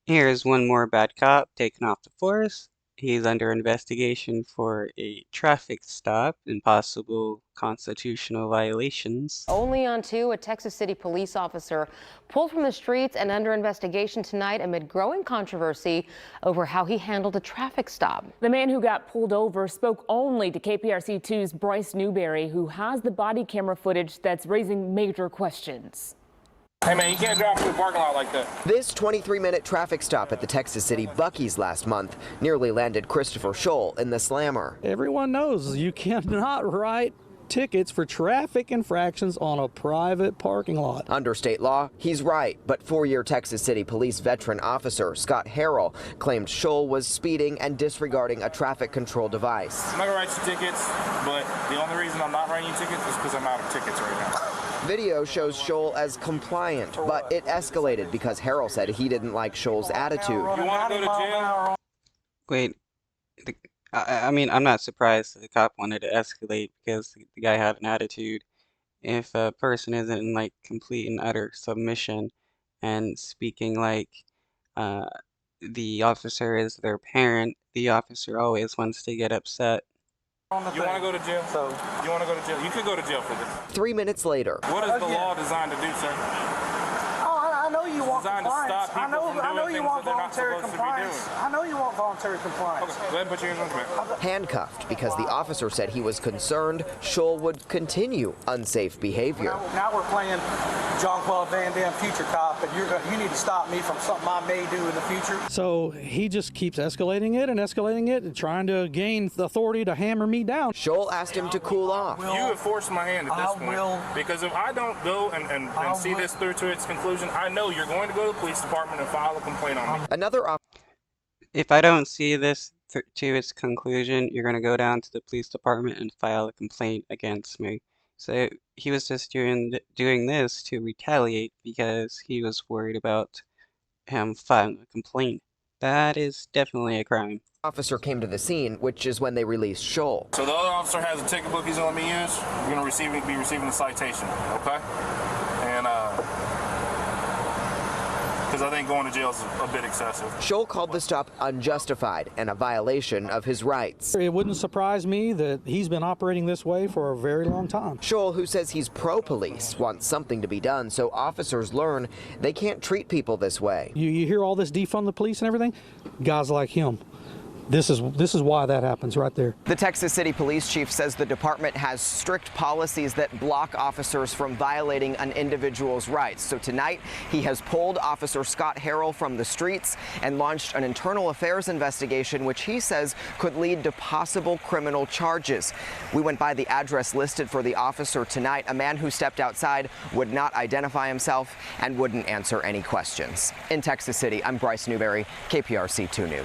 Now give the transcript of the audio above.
Here's one more bad cop taken off the force. He's under investigation for a traffic stop and possible constitutional violations. Only on two, a Texas City police officer pulled from the streets and under investigation tonight amid growing controversy over how he handled a traffic stop. The man who got pulled over spoke only to KPRC2's Bryce Newberry, who has the body camera footage that's raising major questions. Hey man, you can't drive through the parking lot like that. This 23-minute traffic stop at the Texas City Buc-ee's last month nearly landed Christopher Scholl in the slammer. Everyone knows you cannot write tickets for traffic infractions on a private parking lot. Under state law, he's right, but 4-year Texas City Police veteran officer Scott Harrell claimed Scholl was speeding and disregarding a traffic control device. I'm not gonna write you tickets, but the only reason I'm not writing you tickets is because I'm out of tickets right now. Video shows Scholl as compliant, but it escalated because Harrell said he didn't like Scholl's attitude. You want to go to jail? Wait, I mean, I'm not surprised the cop wanted to escalate because the guy had an attitude. If a person isn't in like complete and utter submission and speaking like the officer is their parent, the officer always wants to get upset. You want to go to jail? You want to go to jail? You could go to jail for this. 3 minutes later. What is the law designed to do, sir? I know you want compliance. I know you want voluntary compliance. I know you want voluntary compliance. Okay, go ahead and put your hands on the back. Handcuffed because the officer said he was concerned Scholl would continue unsafe behavior. Now we're playing Jean-Claude Van Damme future cop, and you need to stop me from something I may do in the future. So he just keeps escalating it and trying to gain the authority to hammer me down. Scholl asked him to cool off. You have forced my hand at this point. Because if I don't go and see this through to its conclusion, I know you're going to go to the police department and file a complaint on me. If I don't see this to its conclusion, you're going to go down to the police department and file a complaint against me. So he was just doing this to retaliate because he was worried about him filing a complaint. That is definitely a crime. Officer came to the scene, which is when they released Scholl. So the other officer has a ticket book he's going to let me use. You're going to be receiving a citation, okay? And because I think going to jail is a bit excessive. Scholl called the stop unjustified and a violation of his rights. It wouldn't surprise me that he's been operating this way for a very long time. Scholl, who says he's pro-police, wants something to be done so officers learn they can't treat people this way. You hear all this defund the police and everything? Guys like him. This is why that happens right there. The Texas City Police Chief says the department has strict policies that block officers from violating an individual's rights. So tonight, he has pulled Officer Scott Harrell from the streets and launched an internal affairs investigation, which he says could lead to possible criminal charges. We went by the address listed for the officer tonight. A man who stepped outside would not identify himself and wouldn't answer any questions. In Texas City, I'm Bryce Newberry, KPRC 2 News.